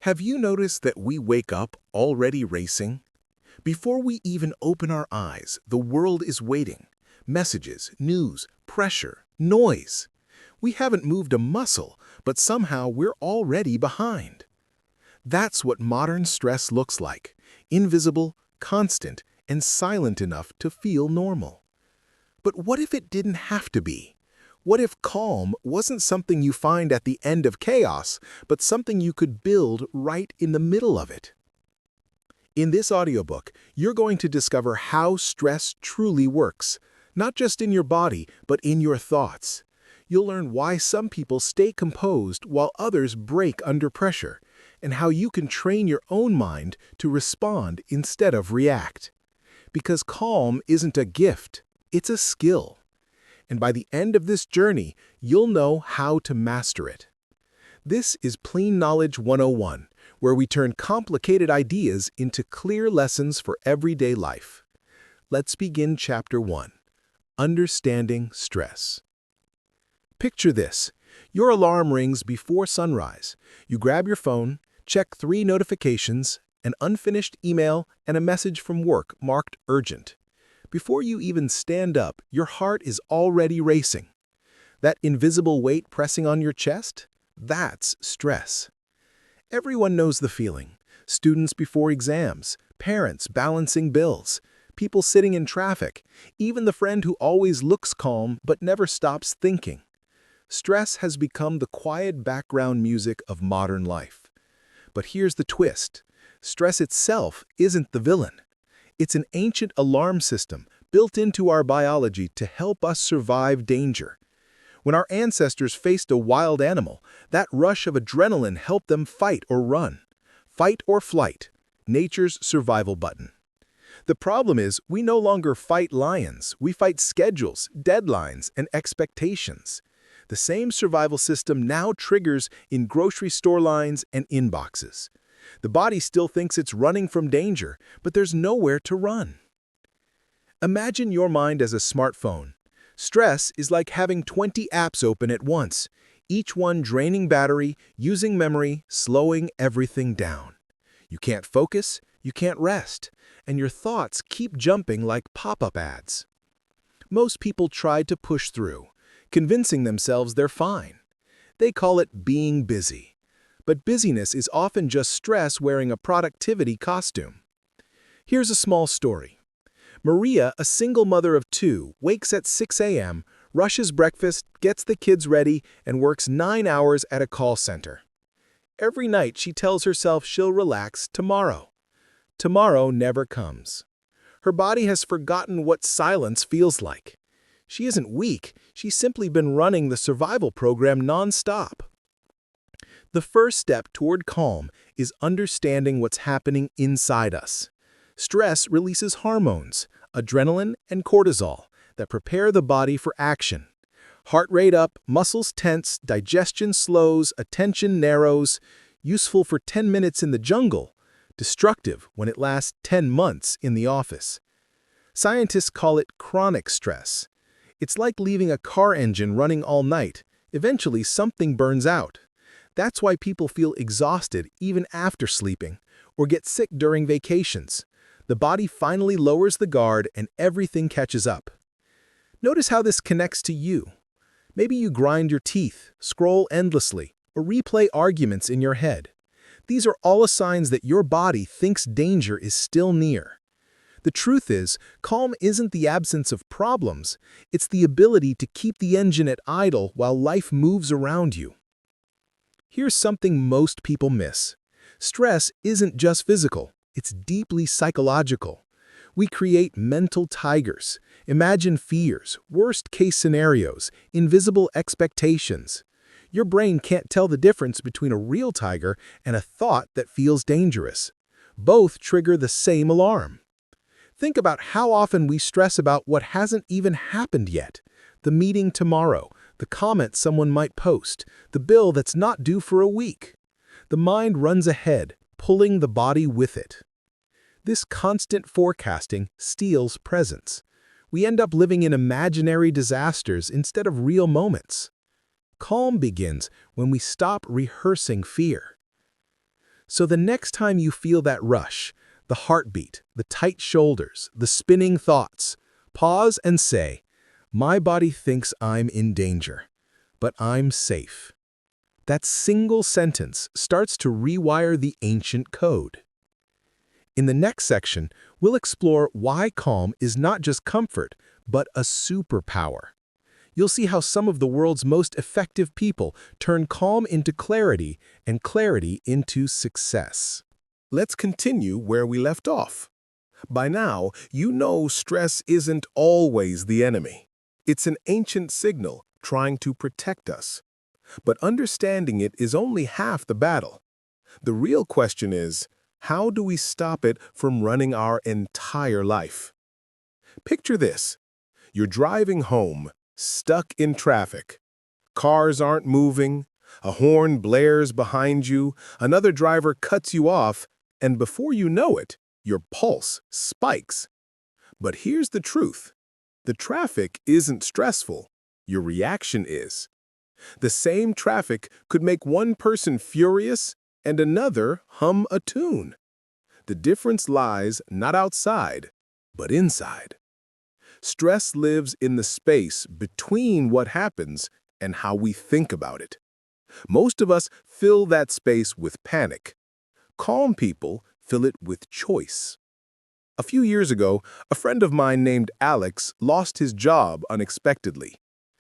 Have you noticed that we wake up already racing? Before we even open our eyes, the world is waiting. Messages, news, pressure, noise. We haven't moved a muscle, but somehow we're already behind. That's what modern stress looks like: invisible, constant, and silent enough to feel normal. But what if it didn't have to be? What if calm wasn't something you find at the end of chaos, but something you could build right in the middle of it? In this audiobook, you're going to discover how stress truly works, not just in your body, but in your thoughts. You'll learn why some people stay composed while others break under pressure, and how you can train your own mind to respond instead of react. Because calm isn't a gift, it's a skill. And by the end of this journey, you'll know how to master it. This is PlainKnowledge 101, where we turn complicated ideas into clear lessons for everyday life. Let's begin Chapter 1. Understanding Stress. Picture this. Your alarm rings before sunrise. You grab your phone, check 3 notifications, an unfinished email, and a message from work marked urgent. Before you even stand up, your heart is already racing. That invisible weight pressing on your chest? That's stress. Everyone knows the feeling. Students before exams, parents balancing bills, people sitting in traffic, even the friend who always looks calm but never stops thinking. Stress has become the quiet background music of modern life. But here's the twist. Stress itself isn't the villain. It's an ancient alarm system built into our biology to help us survive danger. When our ancestors faced a wild animal, that rush of adrenaline helped them fight or run. Fight or flight, nature's survival button. The problem is, we no longer fight lions, we fight schedules, deadlines, and expectations. The same survival system now triggers in grocery store lines and inboxes. The body still thinks it's running from danger, but there's nowhere to run. Imagine your mind as a smartphone. Stress is like having 20 apps open at once, each one draining battery, using memory, slowing everything down. You can't focus, you can't rest, and your thoughts keep jumping like pop-up ads. Most people try to push through, convincing themselves they're fine. They call it being busy. But busyness is often just stress wearing a productivity costume. Here's a small story. Maria, a single mother of 2, wakes at 6 a.m., rushes breakfast, gets the kids ready, and works 9 hours at a call center. Every night she tells herself she'll relax tomorrow. Tomorrow never comes. Her body has forgotten what silence feels like. She isn't weak, she's simply been running the survival program non-stop. The first step toward calm is understanding what's happening inside us. Stress releases hormones, adrenaline and cortisol, that prepare the body for action. Heart rate up, muscles tense, digestion slows, attention narrows. Useful for 10 minutes in the jungle, destructive when it lasts 10 months in the office. Scientists call it chronic stress. It's like leaving a car engine running all night. Eventually, something burns out. That's why people feel exhausted even after sleeping, or get sick during vacations. The body finally lowers the guard and everything catches up. Notice how this connects to you. Maybe you grind your teeth, scroll endlessly, or replay arguments in your head. These are all signs that your body thinks danger is still near. The truth is, calm isn't the absence of problems, it's the ability to keep the engine at idle while life moves around you. Here's something most people miss. Stress isn't just physical, it's deeply psychological. We create mental tigers, imagine fears, worst-case scenarios, invisible expectations. Your brain can't tell the difference between a real tiger and a thought that feels dangerous. Both trigger the same alarm. Think about how often we stress about what hasn't even happened yet. The meeting tomorrow, the comment someone might post, the bill that's not due for a week. The mind runs ahead, pulling the body with it. This constant forecasting steals presence. We end up living in imaginary disasters instead of real moments. Calm begins when we stop rehearsing fear. So the next time you feel that rush, the heartbeat, the tight shoulders, the spinning thoughts, pause and say, "My body thinks I'm in danger, but I'm safe." That single sentence starts to rewire the ancient code. In the next section, we'll explore why calm is not just comfort, but a superpower. You'll see how some of the world's most effective people turn calm into clarity and clarity into success. Let's continue where we left off. By now, you know stress isn't always the enemy. It's an ancient signal trying to protect us. But understanding it is only half the battle. The real question is, how do we stop it from running our entire life? Picture this. You're driving home, stuck in traffic. Cars aren't moving, a horn blares behind you, another driver cuts you off, and before you know it, your pulse spikes. But here's the truth. The traffic isn't stressful. Your reaction is. The same traffic could make one person furious and another hum a tune. The difference lies not outside, but inside. Stress lives in the space between what happens and how we think about it. Most of us fill that space with panic. Calm people fill it with choice. A few years ago, a friend of mine named Alex lost his job unexpectedly.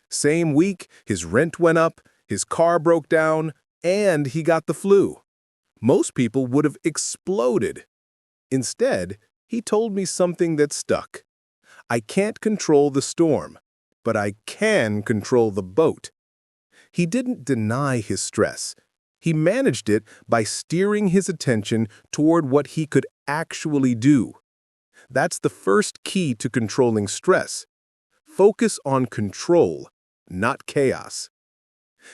Same week, his rent went up, his car broke down, and he got the flu. Most people would have exploded. Instead, he told me something that stuck. I can't control the storm, but I can control the boat. He didn't deny his stress. He managed it by steering his attention toward what he could actually do. That's the first key to controlling stress. Focus on control, not chaos.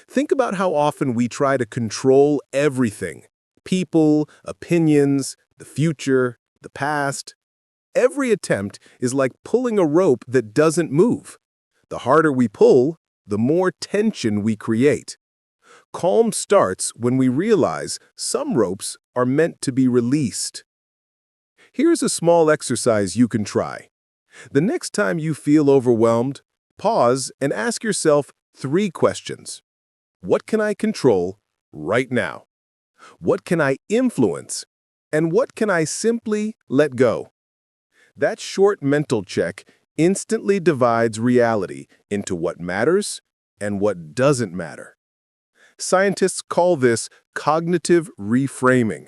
Think about how often we try to control everything. People, opinions, the future, the past. Every attempt is like pulling a rope that doesn't move. The harder we pull, the more tension we create. Calm starts when we realize some ropes are meant to be released. Here's a small exercise you can try. The next time you feel overwhelmed, pause and ask yourself 3 questions. What can I control right now? What can I influence? And what can I simply let go? That short mental check instantly divides reality into what matters and what doesn't matter. Scientists call this cognitive reframing.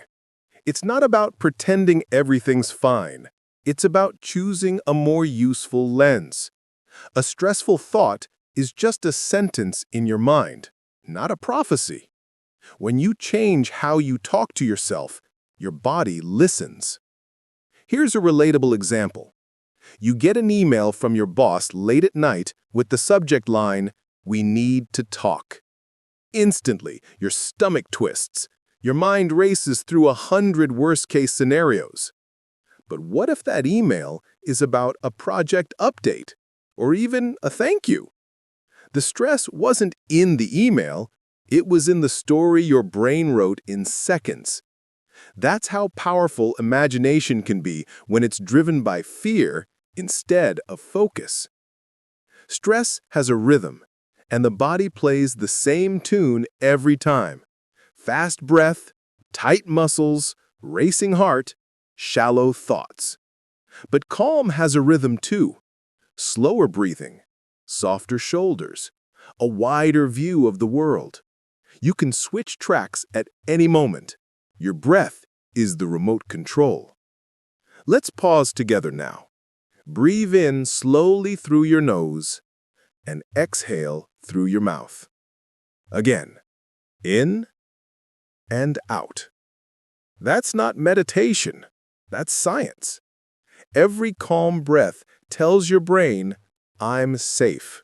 It's not about pretending everything's fine. It's about choosing a more useful lens. A stressful thought is just a sentence in your mind, not a prophecy. When you change how you talk to yourself, your body listens. Here's a relatable example. You get an email from your boss late at night with the subject line, "We need to talk." Instantly, your stomach twists. Your mind races through 100 worst-case scenarios. But what if that email is about a project update, or even a thank you? The stress wasn't in the email, it was in the story your brain wrote in seconds. That's how powerful imagination can be when it's driven by fear instead of focus. Stress has a rhythm, and the body plays the same tune every time. Fast breath, tight muscles, racing heart, shallow thoughts. But calm has a rhythm too. Slower breathing, softer shoulders, a wider view of the world. You can switch tracks at any moment. Your breath is the remote control. Let's pause together now. Breathe in slowly through your nose and exhale through your mouth. Again, in and out. That's not meditation, that's science. Every calm breath tells your brain, "I'm safe,"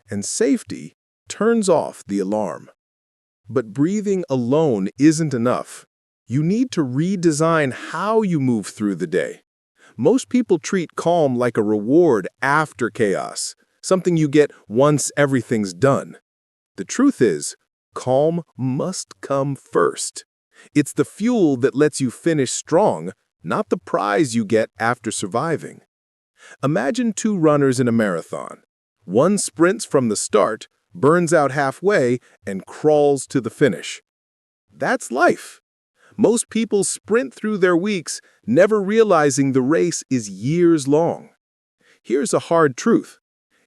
and safety turns off the alarm. But breathing alone isn't enough. You need to redesign how you move through the day. Most people treat calm like a reward after chaos, something you get once everything's done. The truth is, calm must come first. It's the fuel that lets you finish strong, not the prize you get after surviving. Imagine two runners in a marathon. One sprints from the start, burns out halfway, and crawls to the finish. That's life. Most people sprint through their weeks, never realizing the race is years long. Here's a hard truth.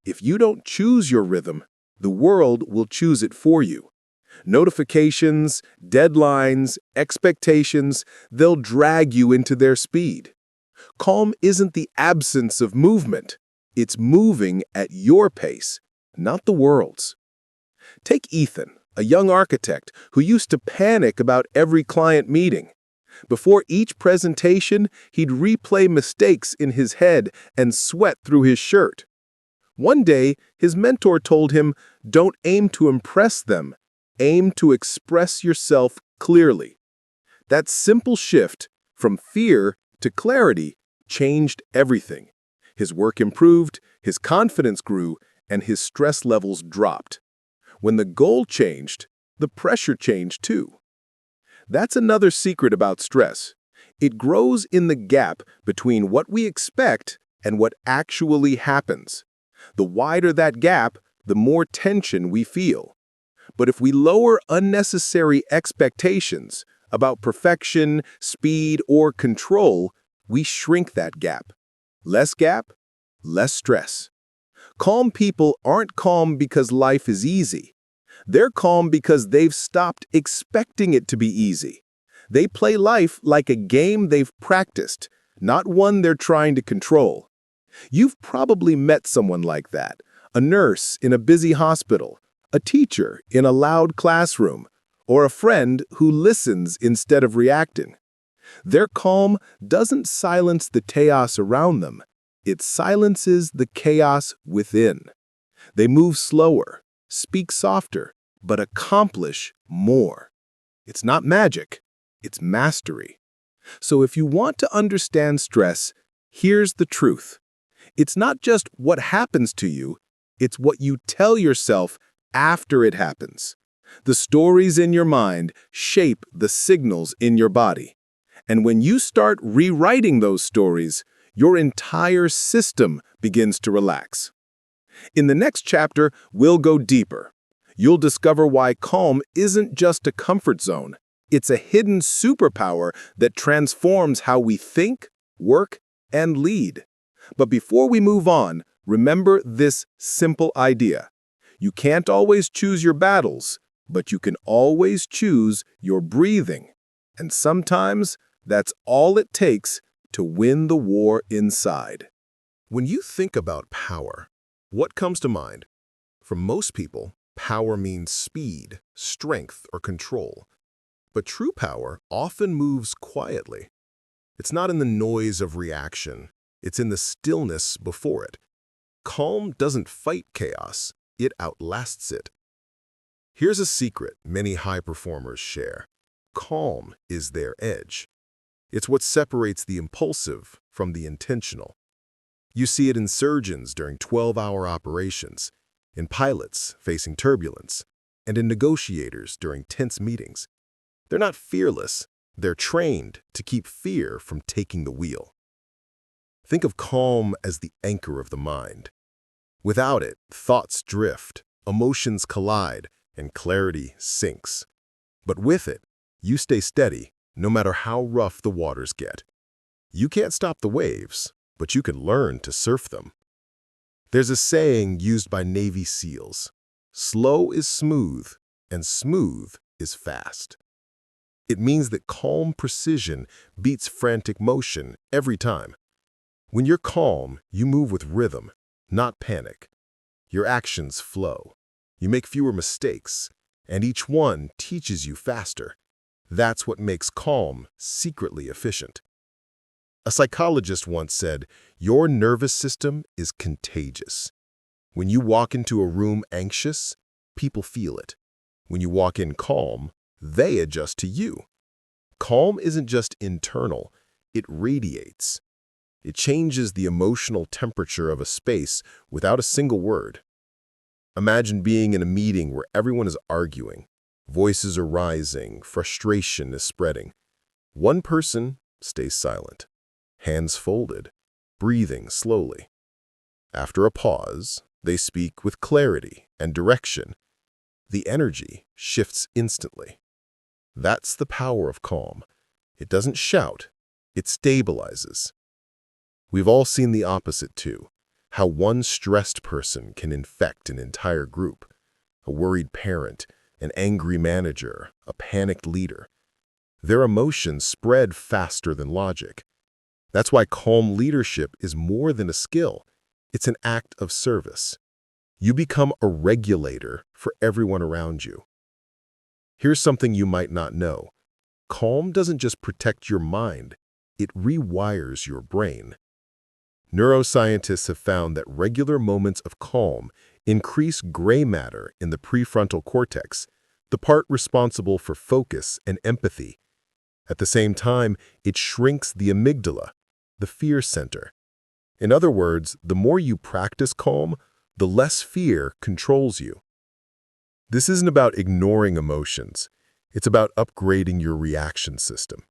If you don't choose your rhythm, the world will choose it for you. Notifications, deadlines, expectations, they'll drag you into their speed. Calm isn't the absence of movement. It's moving at your pace, not the world's. Take Ethan, a young architect who used to panic about every client meeting. Before each presentation, he'd replay mistakes in his head and sweat through his shirt. One day, his mentor told him, "Don't aim to impress them. Aim to express yourself clearly." That simple shift from fear to clarity changed everything. His work improved, his confidence grew, and his stress levels dropped. When the goal changed, the pressure changed too. That's another secret about stress. It grows in the gap between what we expect and what actually happens. The wider that gap, the more tension we feel. But if we lower unnecessary expectations about perfection, speed, or control, we shrink that gap. Less gap, less stress. Calm people aren't calm because life is easy. They're calm because they've stopped expecting it to be easy. They play life like a game they've practiced, not one they're trying to control. You've probably met someone like that, a nurse in a busy hospital, a teacher in a loud classroom, or a friend who listens instead of reacting. Their calm doesn't silence the chaos around them. It silences the chaos within. They move slower, speak softer, but accomplish more. It's not magic, it's mastery. So if you want to understand stress, here's the truth. It's not just what happens to you, it's what you tell yourself after it happens. The stories in your mind shape the signals in your body. And when you start rewriting those stories, your entire system begins to relax. In the next chapter, we'll go deeper. You'll discover why calm isn't just a comfort zone. It's a hidden superpower that transforms how we think, work, and lead. But before we move on, remember this simple idea. You can't always choose your battles, but you can always choose your breathing. And sometimes, that's all it takes to win the war inside. When you think about power, what comes to mind? For most people, power means speed, strength, or control. But true power often moves quietly. It's not in the noise of reaction. It's in the stillness before it. Calm doesn't fight chaos. It outlasts it. Here's a secret many high performers share. Calm is their edge. It's what separates the impulsive from the intentional. You see it in surgeons during 12-hour operations, in pilots facing turbulence, and in negotiators during tense meetings. They're not fearless. They're trained to keep fear from taking the wheel. Think of calm as the anchor of the mind. Without it, thoughts drift, emotions collide, and clarity sinks. But with it, you stay steady, no matter how rough the waters get. You can't stop the waves, but you can learn to surf them. There's a saying used by Navy SEALs: slow is smooth, and smooth is fast. It means that calm precision beats frantic motion every time. When you're calm, you move with rhythm, not panic. Your actions flow. You make fewer mistakes, and each one teaches you faster. That's what makes calm secretly efficient. A psychologist once said, "Your nervous system is contagious." When you walk into a room anxious, people feel it. When you walk in calm, they adjust to you. Calm isn't just internal, it radiates. It changes the emotional temperature of a space without a single word. Imagine being in a meeting where everyone is arguing. Voices are rising, frustration is spreading. One person stays silent, hands folded, breathing slowly. After a pause, they speak with clarity and direction. The energy shifts instantly. That's the power of calm. It doesn't shout, it stabilizes. We've all seen the opposite too, how one stressed person can infect an entire group. A worried parent, an angry manager, a panicked leader. Their emotions spread faster than logic. That's why calm leadership is more than a skill. It's an act of service. You become a regulator for everyone around you. Here's something you might not know. Calm doesn't just protect your mind, it rewires your brain. Neuroscientists have found that regular moments of calm increase gray matter in the prefrontal cortex, the part responsible for focus and empathy. At the same time, it shrinks the amygdala, the fear center. In other words, the more you practice calm, the less fear controls you. This isn't about ignoring emotions. It's about upgrading your reaction system.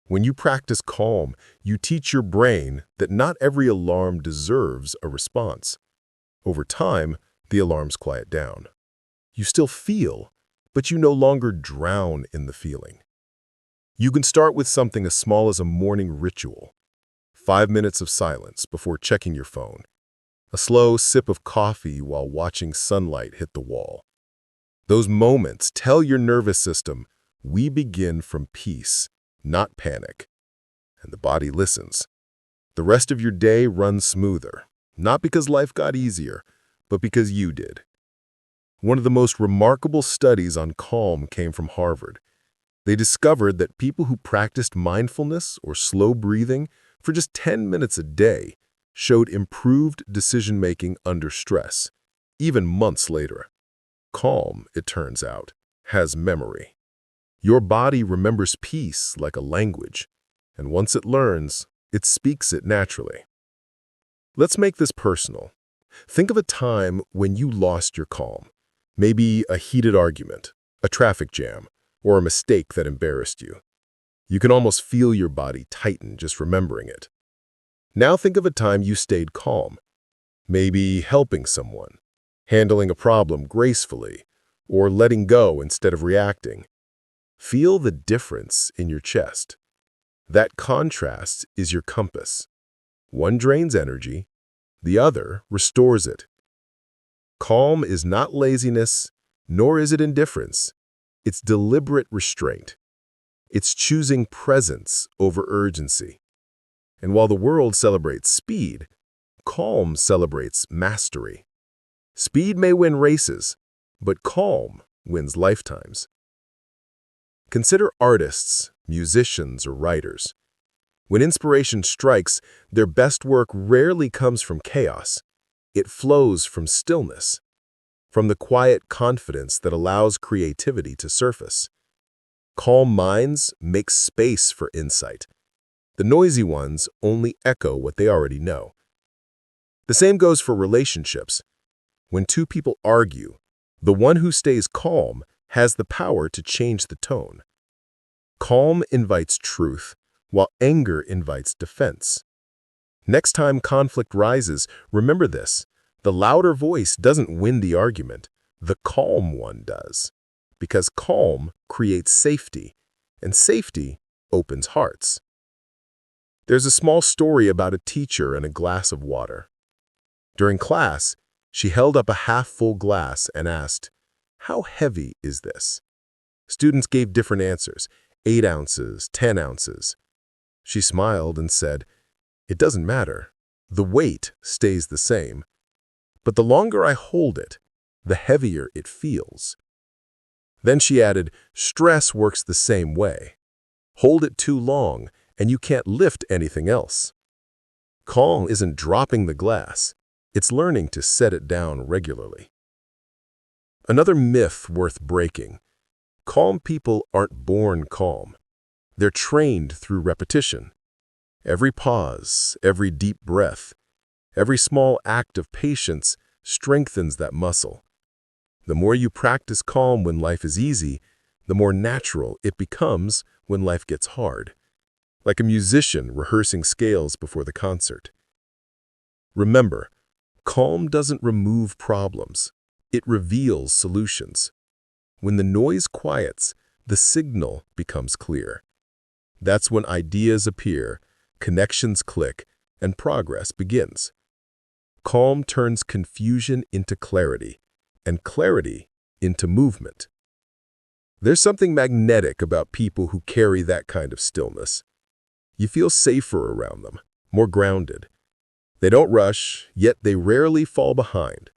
When you practice calm, you teach your brain that not every alarm deserves a response. Over time, the alarms quiet down. You still feel, but you no longer drown in the feeling. You can start with something as small as a morning ritual. 5 minutes of silence before checking your phone. A slow sip of coffee while watching sunlight hit the wall. Those moments tell your nervous system, we begin from peace, not panic. And the body listens. The rest of your day runs smoother, not because life got easier, but because you did. One of the most remarkable studies on calm came from Harvard. They discovered that people who practiced mindfulness or slow breathing for just 10 minutes a day showed improved decision-making under stress, even months later. Calm, it turns out, has memory. Your body remembers peace like a language, and once it learns, it speaks it naturally. Let's make this personal. Think of a time when you lost your calm. Maybe a heated argument, a traffic jam, or a mistake that embarrassed you. You can almost feel your body tighten just remembering it. Now think of a time you stayed calm. Maybe helping someone, handling a problem gracefully, or letting go instead of reacting. Feel the difference in your chest. That contrast is your compass. One drains energy, the other restores it. Calm is not laziness, nor is it indifference. It's deliberate restraint. It's choosing presence over urgency. And while the world celebrates speed, calm celebrates mastery. Speed may win races, but calm wins lifetimes. Consider artists, musicians, or writers. When inspiration strikes, their best work rarely comes from chaos. It flows from stillness, from the quiet confidence that allows creativity to surface. Calm minds make space for insight. The noisy ones only echo what they already know. The same goes for relationships. When two people argue, the one who stays calm has the power to change the tone. Calm invites truth, while anger invites defense. Next time conflict rises, remember this. The louder voice doesn't win the argument, the calm one does. Because calm creates safety, and safety opens hearts. There's a small story about a teacher and a glass of water. During class, she held up a half-full glass and asked, "How heavy is this?" Students gave different answers, 8 ounces, 10 ounces. She smiled and said, "It doesn't matter. The weight stays the same. But the longer I hold it, the heavier it feels." Then she added, "Stress works the same way. Hold it too long, and you can't lift anything else." Calm isn't dropping the glass. It's learning to set it down regularly. Another myth worth breaking. Calm people aren't born calm. They're trained through repetition. Every pause, every deep breath, every small act of patience strengthens that muscle. The more you practice calm when life is easy, the more natural it becomes when life gets hard. Like a musician rehearsing scales before the concert. Remember, calm doesn't remove problems. It reveals solutions. When the noise quiets, the signal becomes clear. That's when ideas appear, connections click, and progress begins. Calm turns confusion into clarity, and clarity into movement. There's something magnetic about people who carry that kind of stillness. You feel safer around them, more grounded. They don't rush, yet they rarely fall behind,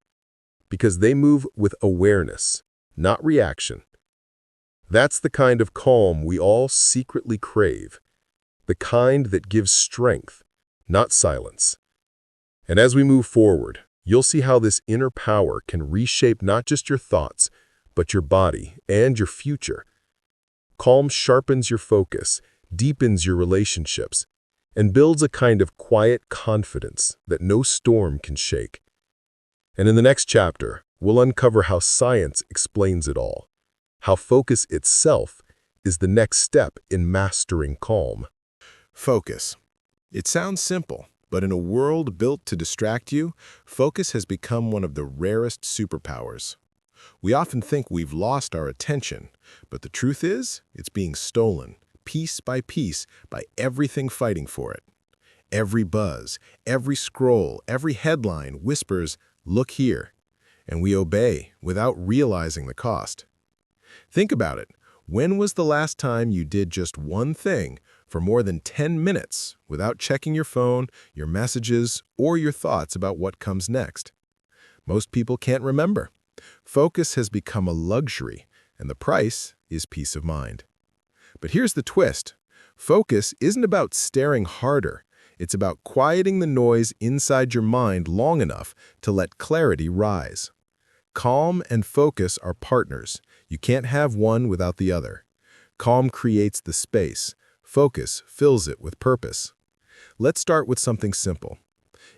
because they move with awareness, not reaction. That's the kind of calm we all secretly crave, the kind that gives strength, not silence. And as we move forward, you'll see how this inner power can reshape not just your thoughts, but your body and your future. Calm sharpens your focus, deepens your relationships, and builds a kind of quiet confidence that no storm can shake. And in the next chapter, we'll uncover how science explains it all, how focus itself is the next step in mastering calm. Focus. It sounds simple, but in a world built to distract you, focus has become one of the rarest superpowers. We often think we've lost our attention, but the truth is, it's being stolen, piece by everything fighting for it. Every buzz, every scroll, every headline whispers, "Look here," and we obey without realizing the cost. Think about it. When was the last time you did just one thing for more than 10 minutes without checking your phone, your messages, or your thoughts about what comes next? Most people can't remember. Focus has become a luxury, and the price is peace of mind. But here's the twist. Focus isn't about staring harder. It's about quieting the noise inside your mind long enough to let clarity rise. Calm and focus are partners. You can't have one without the other. Calm creates the space. Focus fills it with purpose. Let's start with something simple.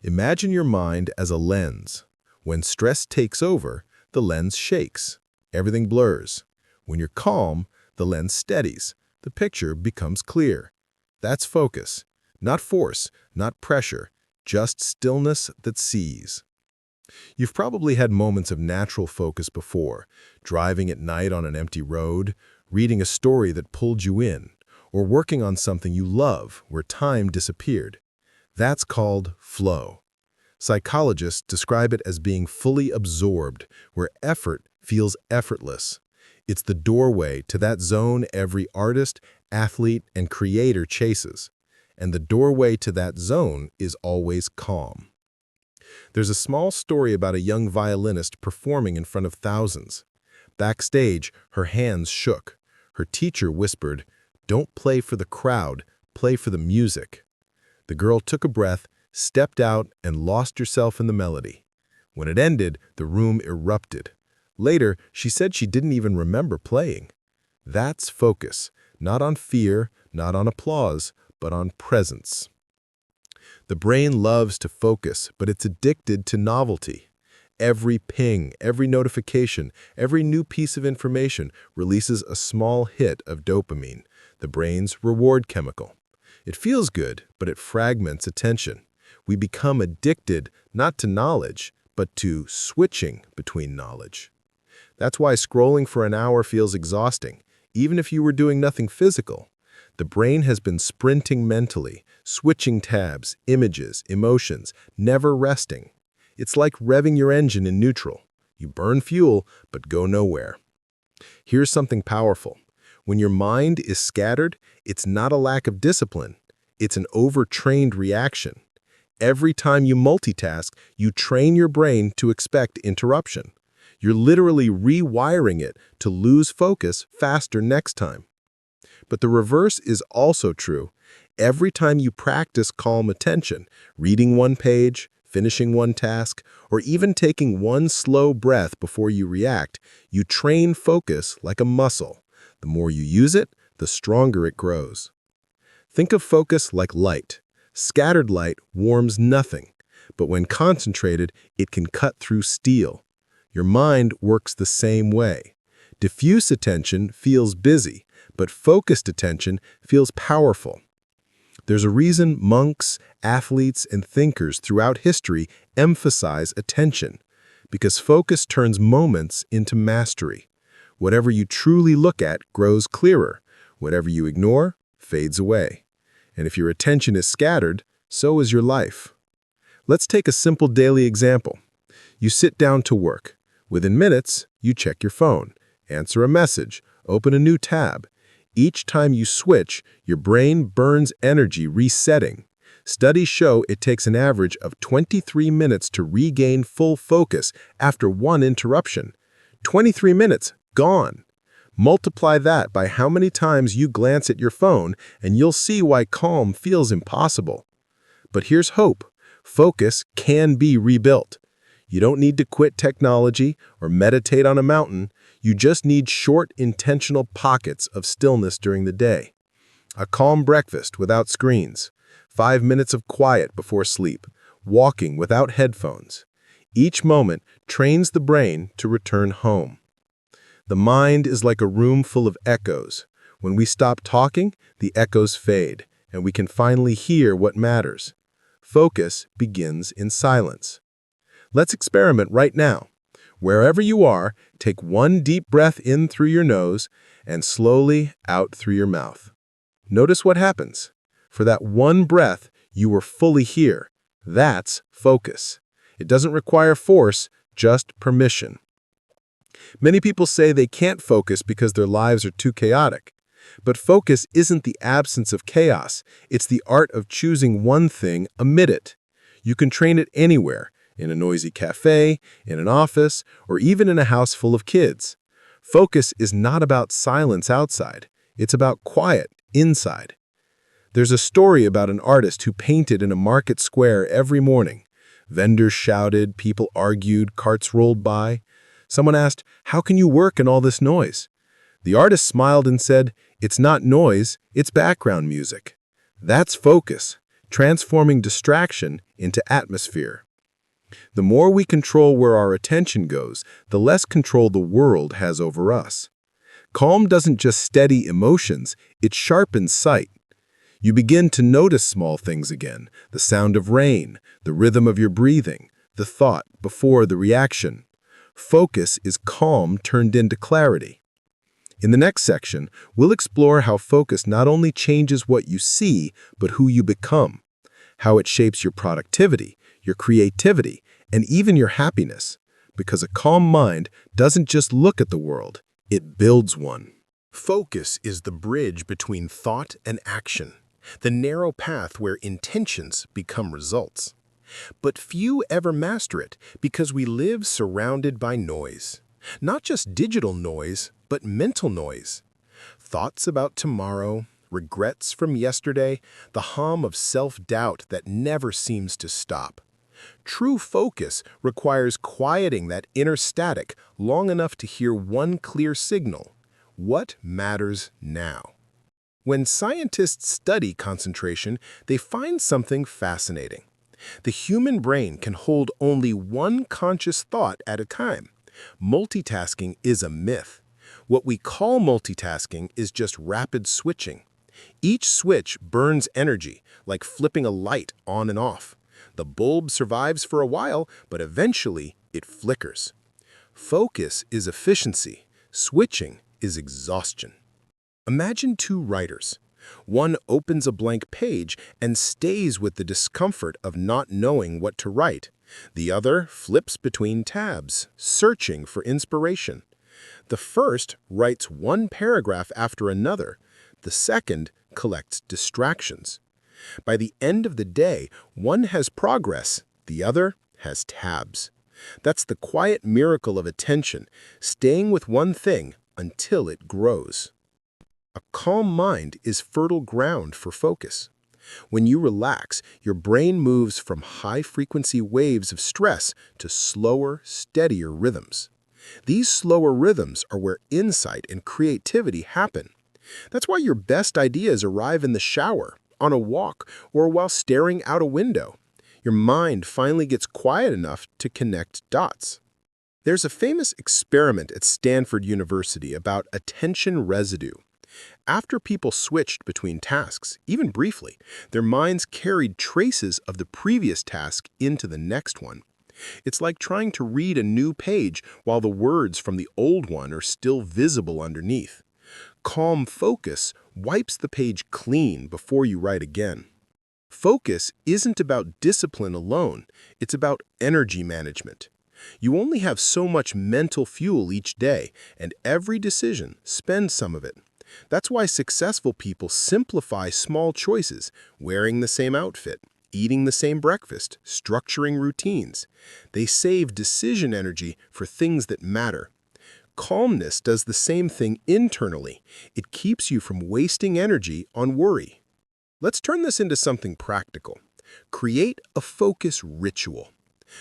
Imagine your mind as a lens. When stress takes over, the lens shakes. Everything blurs. When you're calm, the lens steadies. The picture becomes clear. That's focus. Not force, not pressure, just stillness that sees. You've probably had moments of natural focus before, driving at night on an empty road, reading a story that pulled you in, or working on something you love where time disappeared. That's called flow. Psychologists describe it as being fully absorbed, where effort feels effortless. It's the doorway to that zone every artist, athlete, and creator chases. And the doorway to that zone is always calm. There's a small story about a young violinist performing in front of thousands. Backstage, her hands shook. Her teacher whispered, "Don't play for the crowd, play for the music." The girl took a breath, stepped out, and lost herself in the melody. When it ended, the room erupted. Later, she said she didn't even remember playing. That's focus, not on fear, not on applause, but on presence. The brain loves to focus, but it's addicted to novelty. Every ping, every notification, every new piece of information releases a small hit of dopamine, the brain's reward chemical. It feels good, but it fragments attention. We become addicted not to knowledge, but to switching between knowledge. That's why scrolling for an hour feels exhausting, even if you were doing nothing physical. The brain has been sprinting mentally, switching tabs, images, emotions, never resting. It's like revving your engine in neutral. You burn fuel, but go nowhere. Here's something powerful. When your mind is scattered, it's not a lack of discipline. It's an overtrained reaction. Every time you multitask, you train your brain to expect interruption. You're literally rewiring it to lose focus faster next time. But the reverse is also true. Every time you practice calm attention, reading one page, finishing one task, or even taking one slow breath before you react, you train focus like a muscle. The more you use it, the stronger it grows. Think of focus like light. Scattered light warms nothing, but when concentrated, it can cut through steel. Your mind works the same way. Diffuse attention feels busy, but focused attention feels powerful. There's a reason monks, athletes, and thinkers throughout history emphasize attention, because focus turns moments into mastery. Whatever you truly look at grows clearer. Whatever you ignore fades away. And if your attention is scattered, so is your life. Let's take a simple daily example. You sit down to work. Within minutes, you check your phone, answer a message, open a new tab. Each time you switch, your brain burns energy resetting. Studies show it takes an average of 23 minutes to regain full focus after one interruption. 23 minutes, gone. Multiply that by how many times you glance at your phone, and you'll see why calm feels impossible. But here's hope. Focus can be rebuilt. You don't need to quit technology or meditate on a mountain. You just need short, intentional pockets of stillness during the day. A calm breakfast without screens. 5 minutes of quiet before sleep. Walking without headphones. Each moment trains the brain to return home. The mind is like a room full of echoes. When we stop talking, the echoes fade, and we can finally hear what matters. Focus begins in silence. Let's experiment right now. Wherever you are, take one deep breath in through your nose and slowly out through your mouth. Notice what happens. For that one breath, you were fully here. That's focus. It doesn't require force, just permission. Many people say they can't focus because their lives are too chaotic. But focus isn't the absence of chaos. It's the art of choosing one thing amid it. You can train it anywhere, in a noisy cafe, in an office, or even in a house full of kids. Focus is not about silence outside. It's about quiet inside. There's a story about an artist who painted in a market square every morning. Vendors shouted, people argued, carts rolled by. Someone asked, "How can you work in all this noise?" The artist smiled and said, "It's not noise, it's background music." That's focus, transforming distraction into atmosphere. The more we control where our attention goes, the less control the world has over us. Calm doesn't just steady emotions, it sharpens sight. You begin to notice small things again, the sound of rain, the rhythm of your breathing, the thought before the reaction. Focus is calm turned into clarity. In the next section, we'll explore how focus not only changes what you see, but who you become, how it shapes your productivity, your creativity, and even your happiness. Because a calm mind doesn't just look at the world, it builds one. Focus is the bridge between thought and action, the narrow path where intentions become results. But few ever master it because we live surrounded by noise. Not just digital noise, but mental noise. Thoughts about tomorrow, regrets from yesterday, the hum of self-doubt that never seems to stop. True focus requires quieting that inner static long enough to hear one clear signal: what matters now? When scientists study concentration, they find something fascinating. The human brain can hold only one conscious thought at a time. Multitasking is a myth. What we call multitasking is just rapid switching. Each switch burns energy, like flipping a light on and off. The bulb survives for a while, but eventually it flickers. Focus is efficiency. Switching is exhaustion. Imagine two writers. One opens a blank page and stays with the discomfort of not knowing what to write. The other flips between tabs, searching for inspiration. The first writes one paragraph after another. The second collects distractions. By the end of the day, one has progress, the other has tabs. That's the quiet miracle of attention, staying with one thing until it grows. A calm mind is fertile ground for focus. When you relax, your brain moves from high-frequency waves of stress to slower, steadier rhythms. These slower rhythms are where insight and creativity happen. That's why your best ideas arrive in the shower, on a walk, or while staring out a window. Your mind finally gets quiet enough to connect dots. There's a famous experiment at Stanford University about attention residue. After people switched between tasks, even briefly, their minds carried traces of the previous task into the next one. It's like trying to read a new page while the words from the old one are still visible underneath. Calm focus wipes the page clean before you write again. Focus isn't about discipline alone, it's about energy management. You only have so much mental fuel each day, and every decision spends some of it. That's why successful people simplify small choices, wearing the same outfit, eating the same breakfast, structuring routines. They save decision energy for things that matter. Calmness does the same thing internally. It keeps you from wasting energy on worry. Let's turn this into something practical. Create a focus ritual.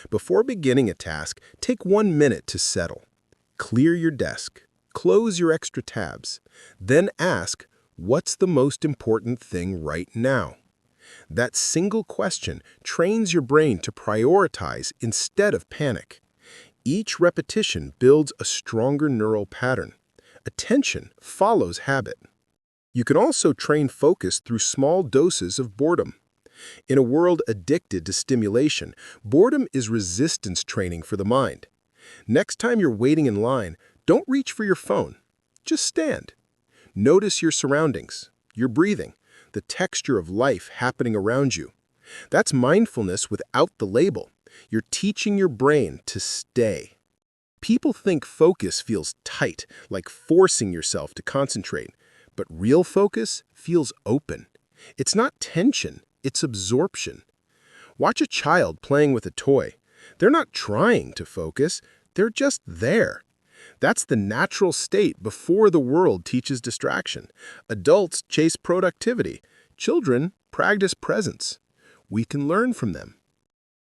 Before beginning a task, take 1 minute to settle. Clear your desk. Close your extra tabs. Then ask, what's the most important thing right now? That single question trains your brain to prioritize instead of panic. Each repetition builds a stronger neural pattern. Attention follows habit. You can also train focus through small doses of boredom. In a world addicted to stimulation, boredom is resistance training for the mind. Next time you're waiting in line, don't reach for your phone. Just stand. Notice your surroundings, your breathing, the texture of life happening around you. That's mindfulness without the label. You're teaching your brain to stay. People think focus feels tight, like forcing yourself to concentrate. But real focus feels open. It's not tension, it's absorption. Watch a child playing with a toy. They're not trying to focus, they're just there. That's the natural state before the world teaches distraction. Adults chase productivity. Children practice presence. We can learn from them.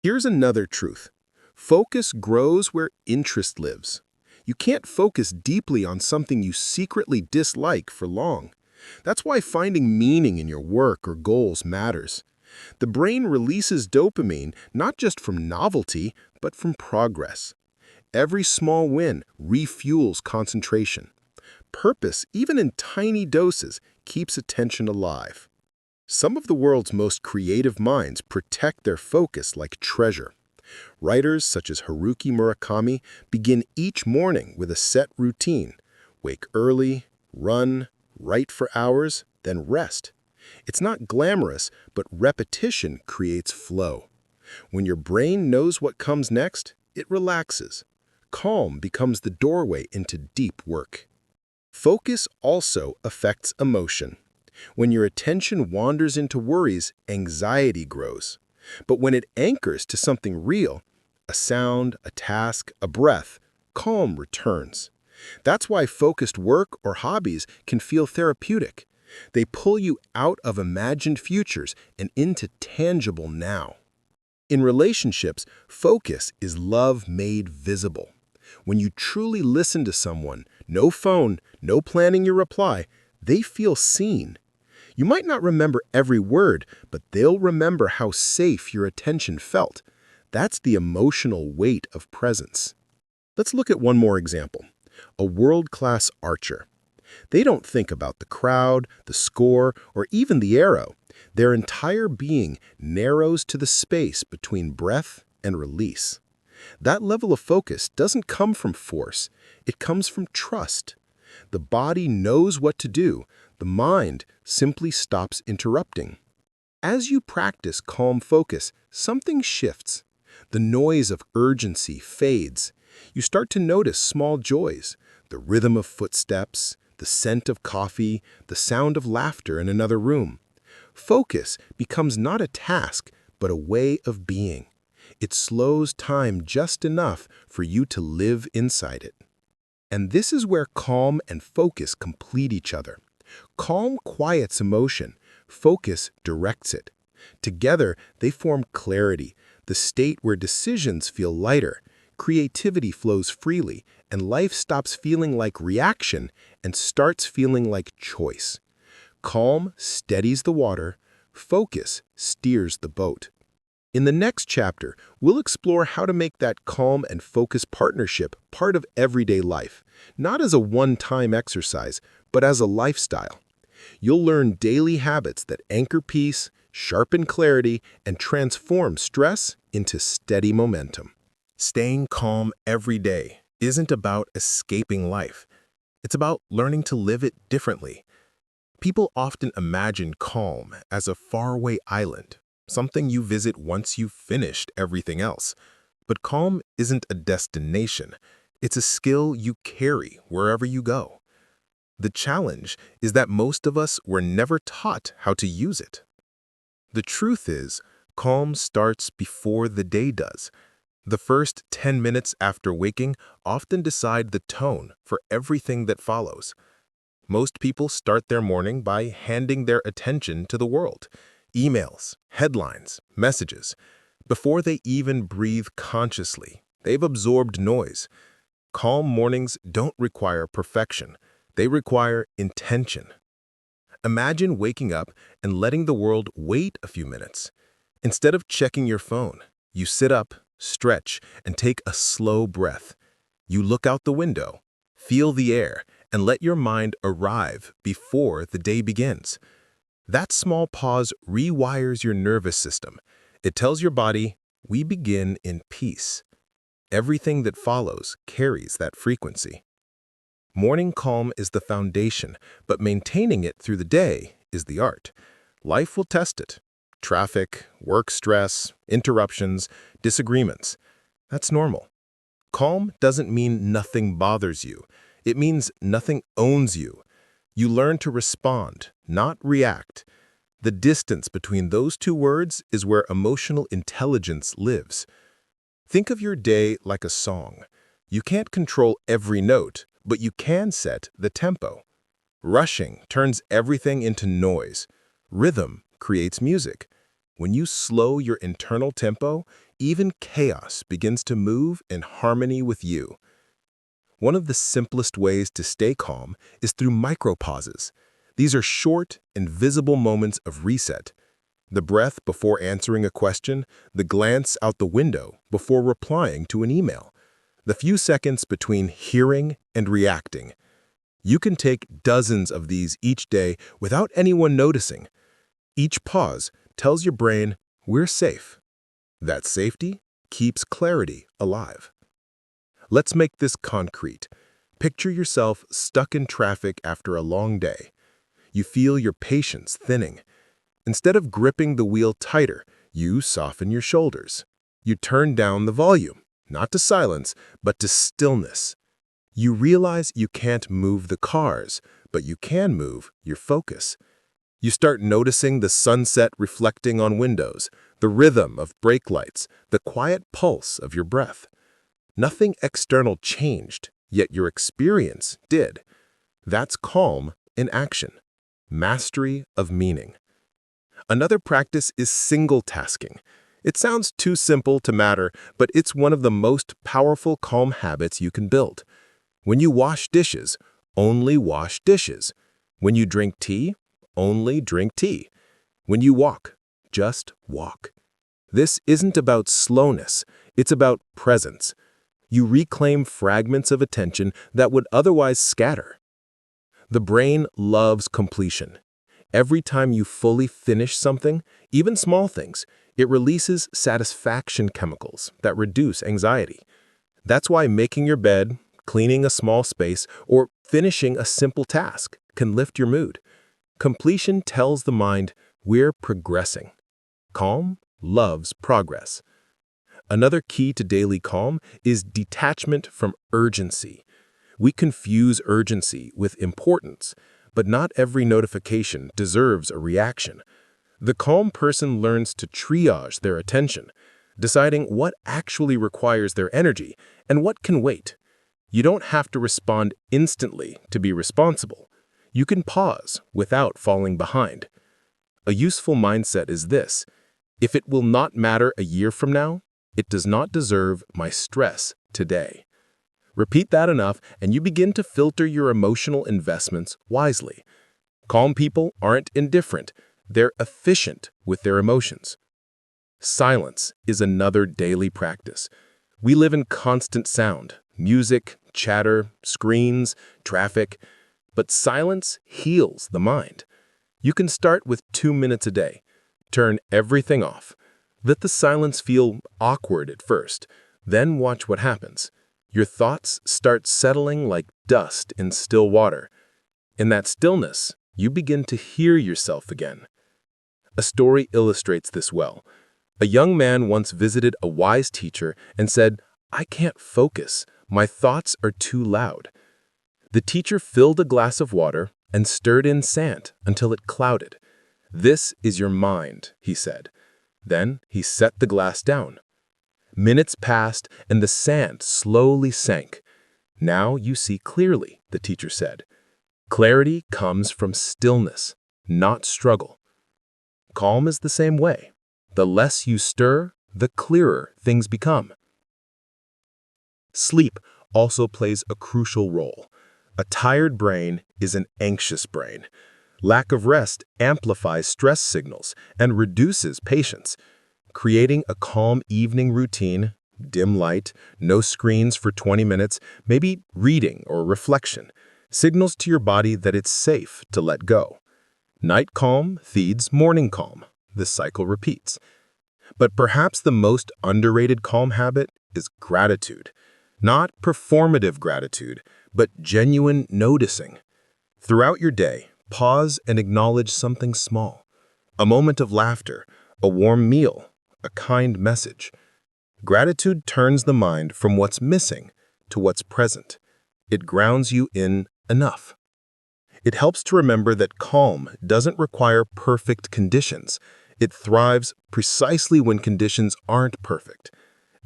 Here's another truth. Focus grows where interest lives. You can't focus deeply on something you secretly dislike for long. That's why finding meaning in your work or goals matters. The brain releases dopamine not just from novelty, but from progress. Every small win refuels concentration. Purpose, even in tiny doses, keeps attention alive. Some of the world's most creative minds protect their focus like treasure. Writers such as Haruki Murakami begin each morning with a set routine. Wake early, run, write for hours, then rest. It's not glamorous, but repetition creates flow. When your brain knows what comes next, it relaxes. Calm becomes the doorway into deep work. Focus also affects emotion. When your attention wanders into worries, anxiety grows. But when it anchors to something real, a sound, a task, a breath, calm returns. That's why focused work or hobbies can feel therapeutic. They pull you out of imagined futures and into tangible now. In relationships, focus is love made visible. When you truly listen to someone, no phone, no planning your reply, they feel seen. You might not remember every word, but they'll remember how safe your attention felt. That's the emotional weight of presence. Let's look at one more example. A world-class archer. They don't think about the crowd, the score, or even the arrow. Their entire being narrows to the space between breath and release. That level of focus doesn't come from force. It comes from trust. The body knows what to do. The mind simply stops interrupting. As you practice calm focus, something shifts. The noise of urgency fades. You start to notice small joys, the rhythm of footsteps, the scent of coffee, the sound of laughter in another room. Focus becomes not a task, but a way of being. It slows time just enough for you to live inside it. And this is where calm and focus complete each other. Calm quiets emotion, focus directs it. Together, they form clarity, the state where decisions feel lighter, creativity flows freely, and life stops feeling like reaction and starts feeling like choice. Calm steadies the water, focus steers the boat. In the next chapter, we'll explore how to make that calm and focused partnership part of everyday life, not as a one-time exercise, but as a lifestyle. You'll learn daily habits that anchor peace, sharpen clarity, and transform stress into steady momentum. Staying calm every day isn't about escaping life. It's about learning to live it differently. People often imagine calm as a faraway island, something you visit once you've finished everything else. But calm isn't a destination. It's a skill you carry wherever you go. The challenge is that most of us were never taught how to use it. The truth is, calm starts before the day does. The first 10 minutes after waking often decide the tone for everything that follows. Most people start their morning by handing their attention to the world. Emails, headlines, messages. Before they even breathe consciously, they've absorbed noise. Calm mornings don't require perfection. They require intention. Imagine waking up and letting the world wait a few minutes. Instead of checking your phone, you sit up, stretch, and take a slow breath. You look out the window, feel the air, and let your mind arrive before the day begins. That small pause rewires your nervous system. It tells your body, we begin in peace. Everything that follows carries that frequency. Morning calm is the foundation, but maintaining it through the day is the art. Life will test it. Traffic, work stress, interruptions, disagreements. That's normal. Calm doesn't mean nothing bothers you. It means nothing owns you. You learn to respond, not react. The distance between those two words is where emotional intelligence lives. Think of your day like a song. You can't control every note, but you can set the tempo. Rushing turns everything into noise. Rhythm creates music. When you slow your internal tempo, even chaos begins to move in harmony with you. One of the simplest ways to stay calm is through micropauses. These are short and visible moments of reset. The breath before answering a question, the glance out the window before replying to an email, the few seconds between hearing and reacting. You can take dozens of these each day without anyone noticing. Each pause tells your brain, we're safe. That safety keeps clarity alive. Let's make this concrete. Picture yourself stuck in traffic after a long day. You feel your patience thinning. Instead of gripping the wheel tighter, you soften your shoulders. You turn down the volume, not to silence, but to stillness. You realize you can't move the cars, but you can move your focus. You start noticing the sunset reflecting on windows, the rhythm of brake lights, the quiet pulse of your breath. Nothing external changed, yet your experience did. That's calm in action. Mastery of meaning. Another practice is single tasking. It sounds too simple to matter, but it's one of the most powerful calm habits you can build. When you wash dishes, only wash dishes. When you drink tea, only drink tea. When you walk, just walk. This isn't about slowness, it's about presence. You reclaim fragments of attention that would otherwise scatter. The brain loves completion. Every time you fully finish something, even small things, it releases satisfaction chemicals that reduce anxiety. That's why making your bed, cleaning a small space, or finishing a simple task can lift your mood. Completion tells the mind, we're progressing. Calm loves progress. Another key to daily calm is detachment from urgency. We confuse urgency with importance, but not every notification deserves a reaction. The calm person learns to triage their attention, deciding what actually requires their energy and what can wait. You don't have to respond instantly to be responsible. You can pause without falling behind. A useful mindset is this: if it will not matter a year from now, it does not deserve my stress today. Repeat that enough and you begin to filter your emotional investments wisely. Calm people aren't indifferent, they're efficient with their emotions. Silence is another daily practice. We live in constant sound, music, chatter, screens, traffic, but silence heals the mind. You can start with 2 minutes a day. Turn everything off. Let the silence feel awkward at first, then watch what happens. Your thoughts start settling like dust in still water. In that stillness, you begin to hear yourself again. A story illustrates this well. A young man once visited a wise teacher and said, "I can't focus. My thoughts are too loud." The teacher filled a glass of water and stirred in sand until it clouded. "This is your mind," he said. Then he set the glass down. Minutes passed and the sand slowly sank. "Now you see clearly," the teacher said. Clarity comes from stillness, not struggle. Calm is the same way. The less you stir, the clearer things become. Sleep also plays a crucial role. A tired brain is an anxious brain. Lack of rest amplifies stress signals and reduces patience. Creating a calm evening routine, dim light, no screens for 20 minutes, maybe reading or reflection, signals to your body that it's safe to let go. Night calm feeds morning calm. This cycle repeats. But perhaps the most underrated calm habit is gratitude. Not performative gratitude, but genuine noticing. Throughout your day, pause and acknowledge something small. A moment of laughter, a warm meal, a kind message. Gratitude turns the mind from what's missing to what's present. It grounds you in enough. It helps to remember that calm doesn't require perfect conditions. It thrives precisely when conditions aren't perfect.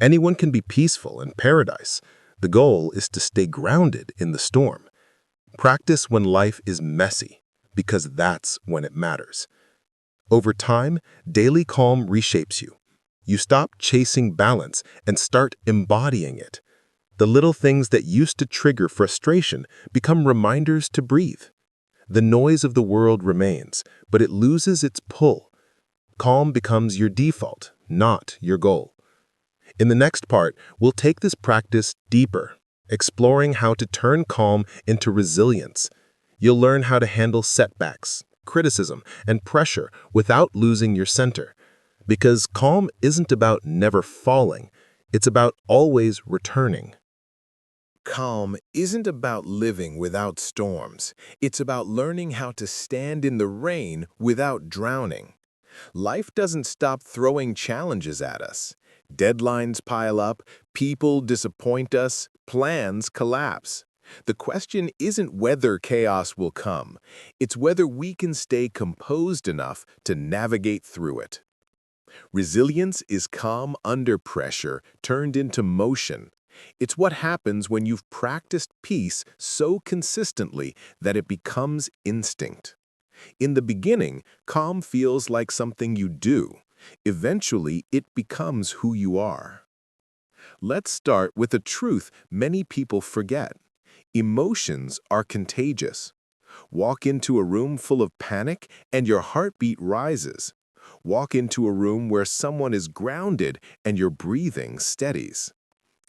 Anyone can be peaceful in paradise. The goal is to stay grounded in the storm. Practice when life is messy, because that's when it matters. Over time, daily calm reshapes you. You stop chasing balance and start embodying it. The little things that used to trigger frustration become reminders to breathe. The noise of the world remains, but it loses its pull. Calm becomes your default, not your goal. In the next part, we'll take this practice deeper, exploring how to turn calm into resilience. You'll learn how to handle setbacks, criticism, and pressure without losing your center. Because calm isn't about never falling, it's about always returning. Calm isn't about living without storms. It's about learning how to stand in the rain without drowning. Life doesn't stop throwing challenges at us. Deadlines pile up, people disappoint us, plans collapse. The question isn't whether chaos will come, it's whether we can stay composed enough to navigate through it. Resilience is calm under pressure turned into motion. It's what happens when you've practiced peace so consistently that it becomes instinct. In the beginning, calm feels like something you do. Eventually, it becomes who you are. Let's start with a truth many people forget. Emotions are contagious. Walk into a room full of panic and your heartbeat rises. Walk into a room where someone is grounded and your breathing steadies.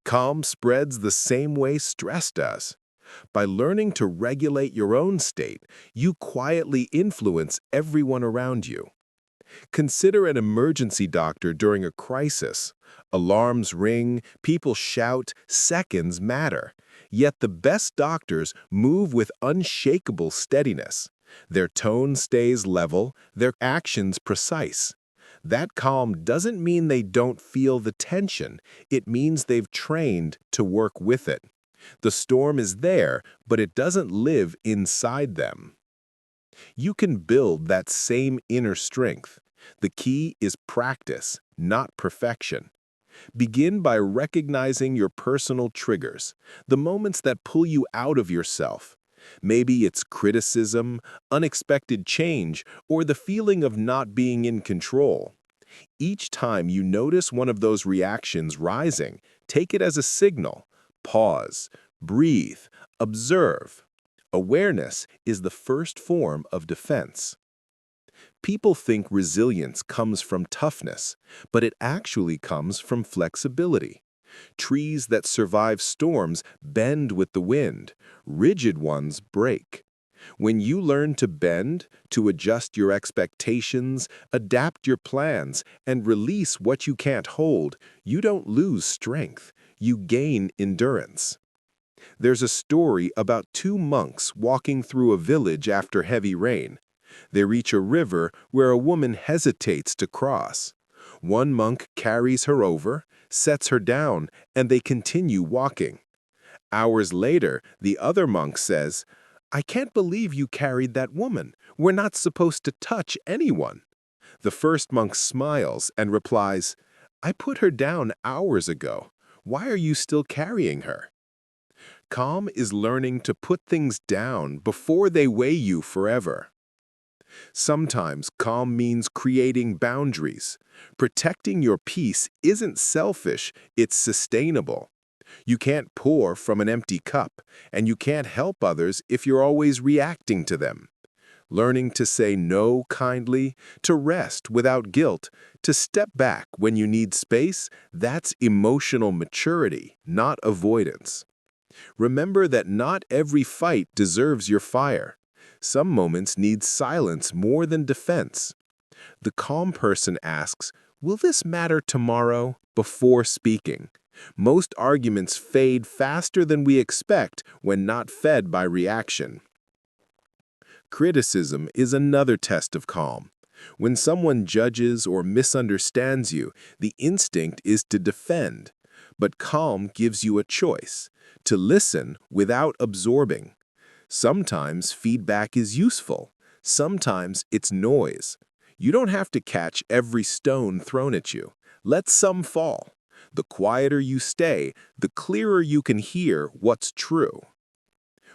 Calm spreads the same way stress does. By learning to regulate your own state, you quietly influence everyone around you. Consider an emergency doctor during a crisis. Alarms ring, people shout, seconds matter. Yet the best doctors move with unshakable steadiness. Their tone stays level, their actions precise. That calm doesn't mean they don't feel the tension. It means they've trained to work with it. The storm is there, but it doesn't live inside them. You can build that same inner strength. The key is practice, not perfection. Begin by recognizing your personal triggers, the moments that pull you out of yourself. Maybe it's criticism, unexpected change, or the feeling of not being in control. Each time you notice one of those reactions rising, take it as a signal. Pause, breathe, observe. Awareness is the first form of defense. People think resilience comes from toughness, but it actually comes from flexibility. Trees that survive storms bend with the wind. Rigid ones break. When you learn to bend, to adjust your expectations, adapt your plans, and release what you can't hold, you don't lose strength. You gain endurance. There's a story about two monks walking through a village after heavy rain. They reach a river where a woman hesitates to cross. One monk carries her over, sets her down, and they continue walking. Hours later, the other monk says, "I can't believe you carried that woman. We're not supposed to touch anyone." The first monk smiles and replies, "I put her down hours ago. Why are you still carrying her?" Calm is learning to put things down before they weigh you forever. Sometimes calm means creating boundaries. Protecting your peace isn't selfish, it's sustainable. You can't pour from an empty cup, and you can't help others if you're always reacting to them. Learning to say no kindly, to rest without guilt, to step back when you need space, that's emotional maturity, not avoidance. Remember that not every fight deserves your fire. Some moments need silence more than defense. The calm person asks, "Will this matter tomorrow?" before speaking. Most arguments fade faster than we expect when not fed by reaction. Criticism is another test of calm. When someone judges or misunderstands you, the instinct is to defend. But calm gives you a choice, to listen without absorbing. Sometimes feedback is useful. Sometimes it's noise. You don't have to catch every stone thrown at you. Let some fall. The quieter you stay, the clearer you can hear what's true.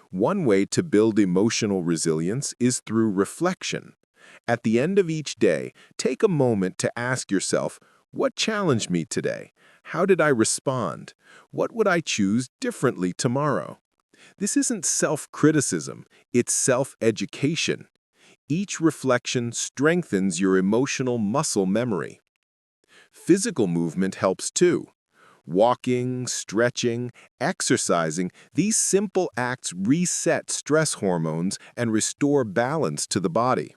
One way to build emotional resilience is through reflection. At the end of each day, take a moment to ask yourself, what challenged me today? How did I respond? What would I choose differently tomorrow? This isn't self-criticism, it's self-education. Each reflection strengthens your emotional muscle memory. Physical movement helps too. Walking, stretching, exercising, these simple acts reset stress hormones and restore balance to the body.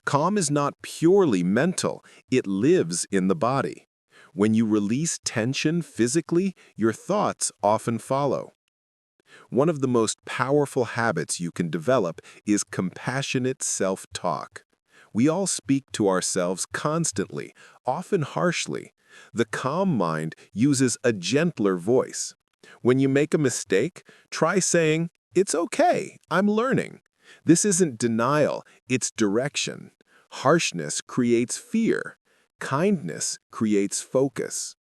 Calm is not purely mental, it lives in the body. When you release tension physically, your thoughts often follow. One of the most powerful habits you can develop is compassionate self-talk. We all speak to ourselves constantly, often harshly. The calm mind uses a gentler voice. When you make a mistake, try saying, "It's okay, I'm learning." This isn't denial, it's direction. Harshness creates fear. Kindness creates focus.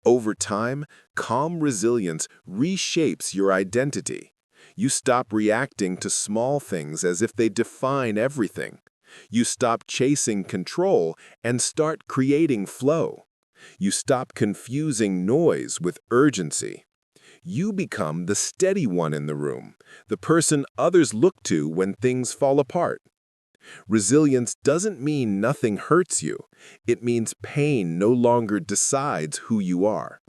Over time, calm resilience reshapes your identity. You stop reacting to small things as if they define everything. You stop chasing control and start creating flow. You stop confusing noise with urgency. You become the steady one in the room, the person others look to when things fall apart. Resilience doesn't mean nothing hurts you. It means pain no longer decides who you are.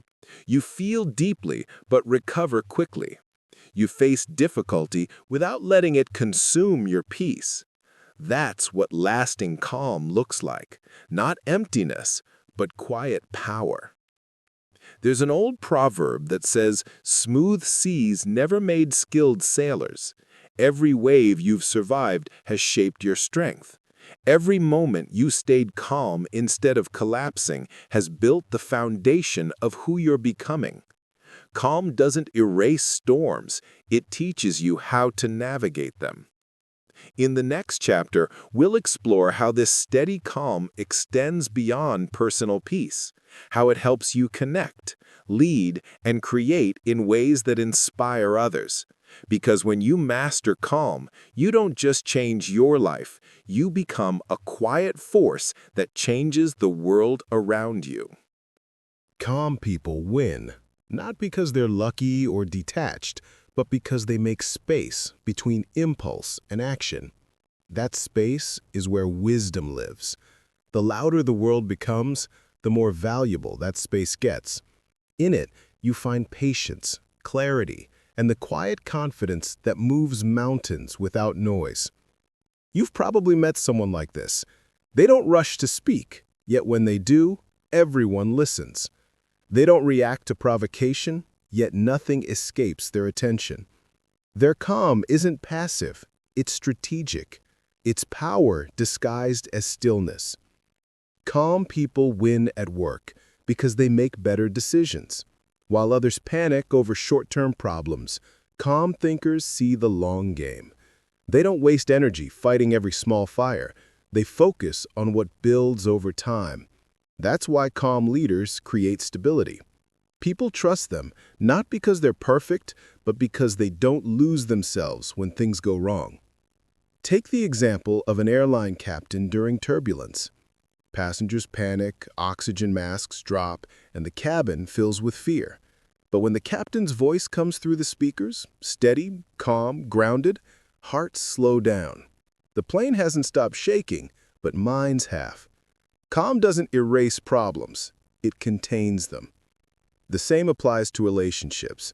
You feel deeply but recover quickly. You face difficulty without letting it consume your peace. That's what lasting calm looks like. Not emptiness, but quiet power. There's an old proverb that says, "Smooth seas never made skilled sailors." Every wave you've survived has shaped your strength. Every moment you stayed calm instead of collapsing has built the foundation of who you're becoming. Calm doesn't erase storms, it teaches you how to navigate them. In the next chapter, we'll explore how this steady calm extends beyond personal peace, how it helps you connect, lead, and create in ways that inspire others. Because when you master calm, you don't just change your life, you become a quiet force that changes the world around you. Calm people win, not because they're lucky or detached, but because they make space between impulse and action. That space is where wisdom lives. The louder the world becomes, the more valuable that space gets. In it, you find patience, clarity, and the quiet confidence that moves mountains without noise. You've probably met someone like this. They don't rush to speak, yet when they do, everyone listens. They don't react to provocation, yet nothing escapes their attention. Their calm isn't passive, it's strategic. It's power disguised as stillness. Calm people win at work because they make better decisions. While others panic over short-term problems, calm thinkers see the long game. They don't waste energy fighting every small fire. They focus on what builds over time. That's why calm leaders create stability. People trust them, not because they're perfect, but because they don't lose themselves when things go wrong. Take the example of an airline captain during turbulence. Passengers panic, oxygen masks drop, and the cabin fills with fear. But when the captain's voice comes through the speakers, steady, calm, grounded, hearts slow down. The plane hasn't stopped shaking, but minds have. Calm doesn't erase problems, it contains them. The same applies to relationships.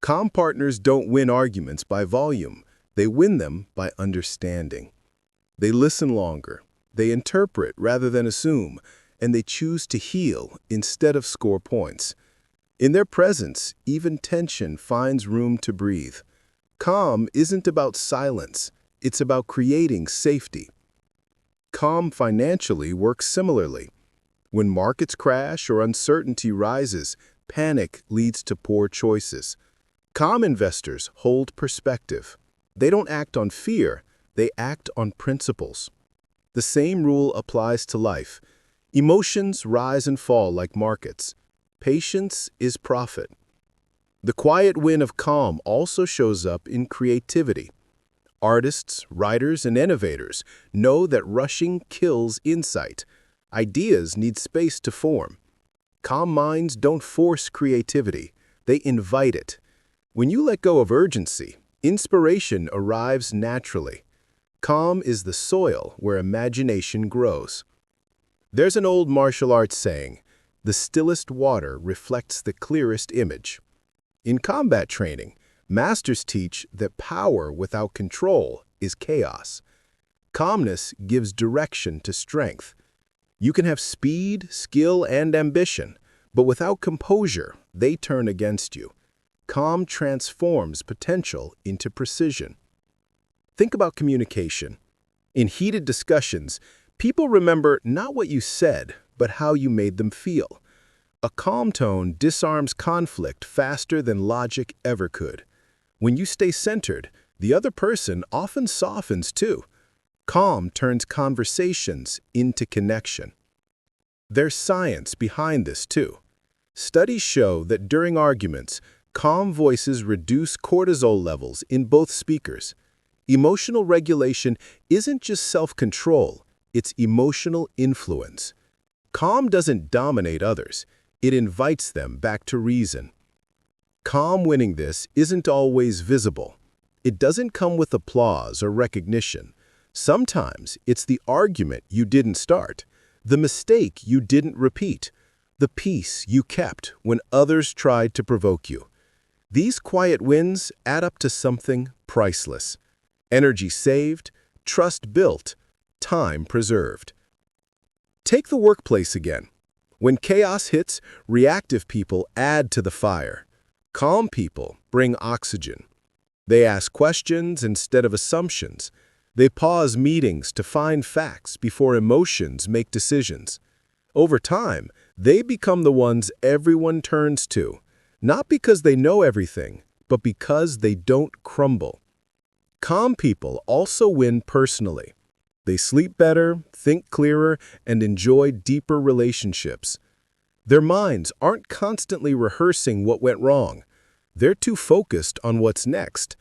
Calm partners don't win arguments by volume. They win them by understanding. They listen longer. They interpret rather than assume, and they choose to heal instead of score points. In their presence, even tension finds room to breathe. Calm isn't about silence. It's about creating safety. Calm financially works similarly. When markets crash or uncertainty rises, panic leads to poor choices. Calm investors hold perspective. They don't act on fear, they act on principles. The same rule applies to life. Emotions rise and fall like markets. Patience is profit. The quiet win of calm also shows up in creativity. Artists, writers, and innovators know that rushing kills insight. Ideas need space to form. Calm minds don't force creativity, they invite it. When you let go of urgency, inspiration arrives naturally. Calm is the soil where imagination grows. There's an old martial arts saying, "The stillest water reflects the clearest image." In combat training, masters teach that power without control is chaos. Calmness gives direction to strength. You can have speed, skill, and ambition, but without composure, they turn against you. Calm transforms potential into precision. Think about communication. In heated discussions, people remember not what you said, but how you made them feel. A calm tone disarms conflict faster than logic ever could. When you stay centered, the other person often softens too. Calm turns conversations into connection. There's science behind this too. Studies show that during arguments, calm voices reduce cortisol levels in both speakers. Emotional regulation isn't just self-control, it's emotional influence. Calm doesn't dominate others, it invites them back to reason. Calm winning this isn't always visible. It doesn't come with applause or recognition. Sometimes it's the argument you didn't start, the mistake you didn't repeat, the peace you kept when others tried to provoke you. These quiet wins add up to something priceless. Energy saved, trust built, time preserved. Take the workplace again. When chaos hits, reactive people add to the fire. Calm people bring oxygen. They ask questions instead of assumptions. They pause meetings to find facts before emotions make decisions. Over time, they become the ones everyone turns to, not because they know everything, but because they don't crumble. Calm people also win personally. They sleep better, think clearer, and enjoy deeper relationships. Their minds aren't constantly rehearsing what went wrong. They're too focused on what's next.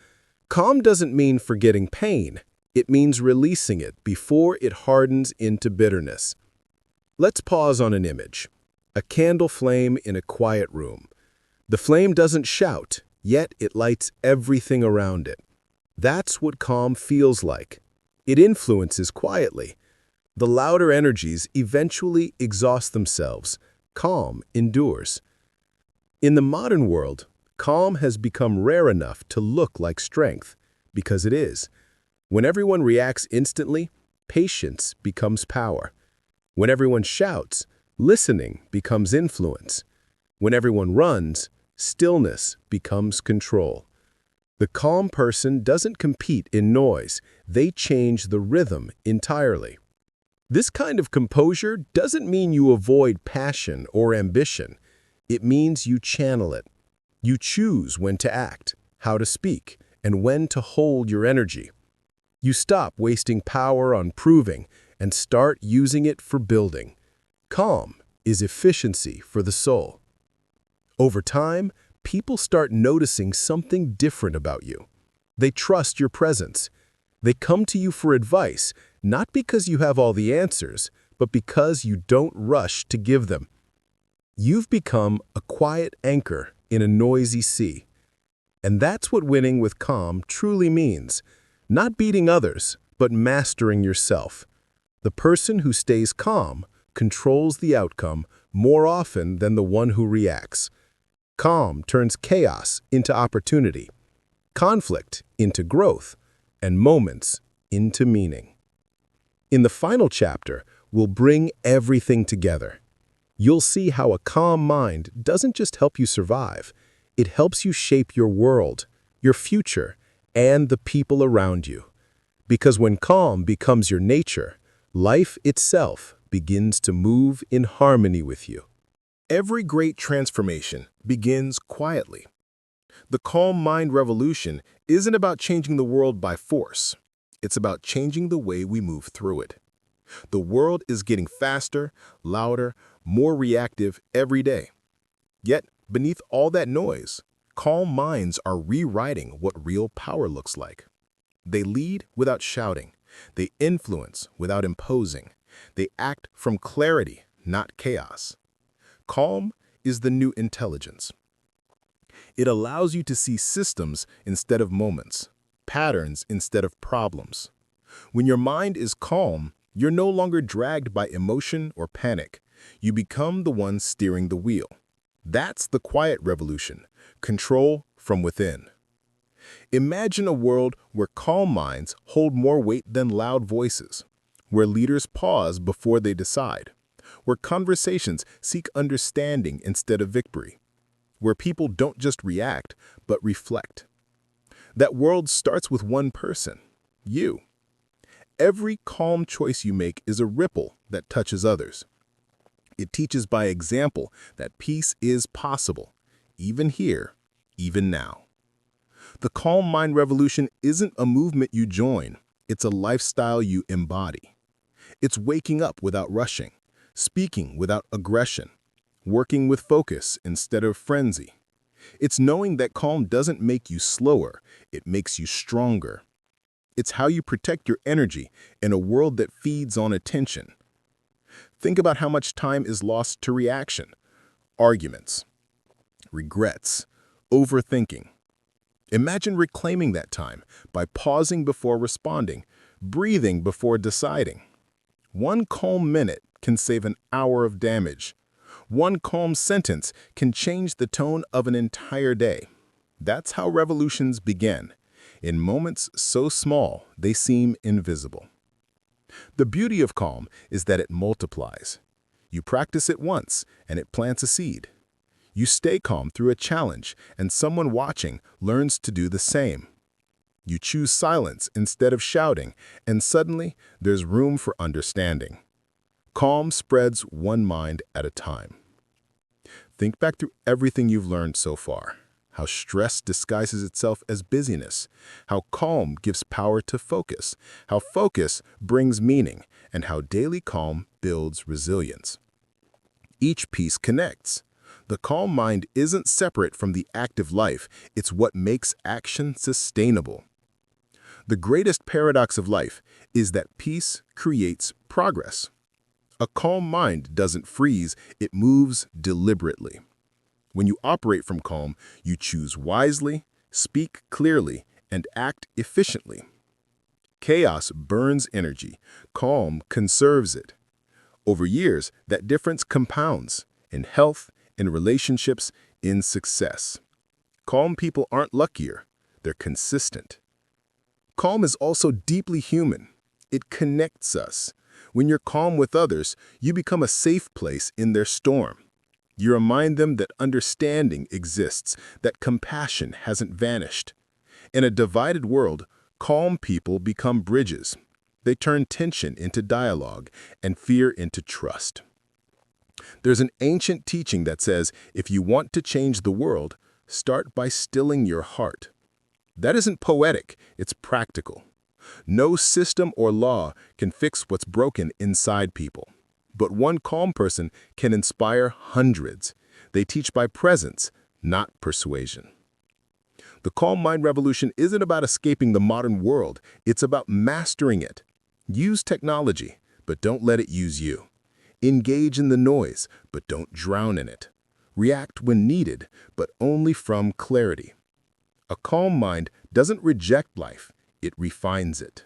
Calm doesn't mean forgetting pain. It means releasing it before it hardens into bitterness. Let's pause on an image. A candle flame in a quiet room. The flame doesn't shout, yet it lights everything around it. That's what calm feels like. It influences quietly. The louder energies eventually exhaust themselves. Calm endures. In the modern world, calm has become rare enough to look like strength, because it is. When everyone reacts instantly, patience becomes power. When everyone shouts, listening becomes influence. When everyone runs, stillness becomes control. The calm person doesn't compete in noise, they change the rhythm entirely. This kind of composure doesn't mean you avoid passion or ambition. It means you channel it. You choose when to act, how to speak, and when to hold your energy. You stop wasting power on proving and start using it for building. Calm is efficiency for the soul. Over time, people start noticing something different about you. They trust your presence. They come to you for advice, not because you have all the answers, but because you don't rush to give them. You've become a quiet anchor in a noisy sea. And that's what winning with calm truly means. Not beating others, but mastering yourself. The person who stays calm controls the outcome more often than the one who reacts. Calm turns chaos into opportunity, conflict into growth, and moments into meaning. In the final chapter, we'll bring everything together. You'll see how a calm mind doesn't just help you survive, it helps you shape your world, your future, and the people around you. Because when calm becomes your nature, life itself begins to move in harmony with you. Every great transformation begins quietly. The calm mind revolution isn't about changing the world by force. It's about changing the way we move through it. The world is getting faster, louder, more reactive every day. Yet, beneath all that noise, calm minds are rewriting what real power looks like. They lead without shouting. They influence without imposing. They act from clarity, not chaos. Calm is the new intelligence. It allows you to see systems instead of moments, patterns instead of problems. When your mind is calm, you're no longer dragged by emotion or panic. You become the one steering the wheel. That's the quiet revolution, control from within. Imagine a world where calm minds hold more weight than loud voices, where leaders pause before they decide, where conversations seek understanding instead of victory, where people don't just react, but reflect. That world starts with one person, you. Every calm choice you make is a ripple that touches others. It teaches by example that peace is possible, even here, even now. The calm mind revolution isn't a movement you join, it's a lifestyle you embody. It's waking up without rushing, speaking without aggression, working with focus instead of frenzy. It's knowing that calm doesn't make you slower, it makes you stronger. It's how you protect your energy in a world that feeds on attention. Think about how much time is lost to reaction, arguments, regrets, overthinking. Imagine reclaiming that time by pausing before responding, breathing before deciding. One calm minute can save an hour of damage. One calm sentence can change the tone of an entire day. That's how revolutions begin, in moments so small they seem invisible. The beauty of calm is that it multiplies. You practice it once, and it plants a seed. You stay calm through a challenge, and someone watching learns to do the same. You choose silence instead of shouting, and suddenly there's room for understanding. Calm spreads one mind at a time. Think back through everything you've learned so far. How stress disguises itself as busyness, how calm gives power to focus, how focus brings meaning, and how daily calm builds resilience. Each piece connects. The calm mind isn't separate from the active life, it's what makes action sustainable. The greatest paradox of life is that peace creates progress. A calm mind doesn't freeze, it moves deliberately. When you operate from calm, you choose wisely, speak clearly, and act efficiently. Chaos burns energy. Calm conserves it. Over years, that difference compounds in health, in relationships, in success. Calm people aren't luckier. They're consistent. Calm is also deeply human. It connects us. When you're calm with others, you become a safe place in their storm. You remind them that understanding exists, that compassion hasn't vanished. In a divided world, calm people become bridges. They turn tension into dialogue and fear into trust. There's an ancient teaching that says, if you want to change the world, start by stilling your heart. That isn't poetic, it's practical. No system or law can fix what's broken inside people. But one calm person can inspire hundreds. They teach by presence, not persuasion. The Calm Mind Revolution isn't about escaping the modern world, it's about mastering it. Use technology, but don't let it use you. Engage in the noise, but don't drown in it. React when needed, but only from clarity. A calm mind doesn't reject life, it refines it.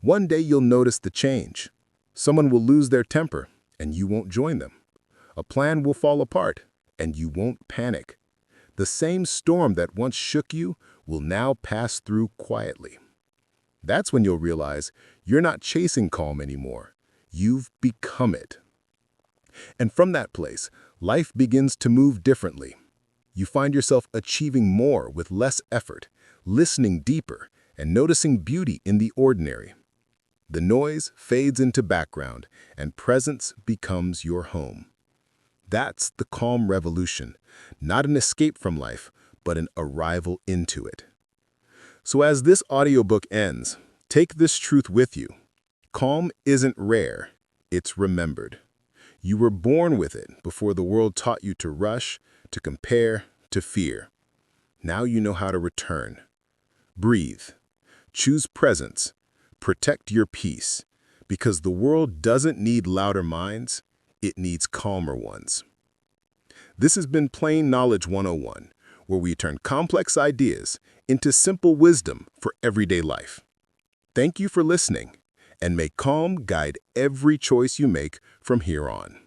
One day you'll notice the change. Someone will lose their temper, and you won't join them. A plan will fall apart, and you won't panic. The same storm that once shook you will now pass through quietly. That's when you'll realize you're not chasing calm anymore. You've become it. And from that place, life begins to move differently. You find yourself achieving more with less effort, listening deeper, and noticing beauty in the ordinary. The noise fades into background, and presence becomes your home. That's the calm revolution, not an escape from life, but an arrival into it. So as this audiobook ends, take this truth with you. Calm isn't rare, it's remembered. You were born with it before the world taught you to rush, to compare, to fear. Now you know how to return. Breathe. Choose presence. Protect your peace, because the world doesn't need louder minds, it needs calmer ones. This has been Plain Knowledge 101, where we turn complex ideas into simple wisdom for everyday life. Thank you for listening, and may calm guide every choice you make from here on.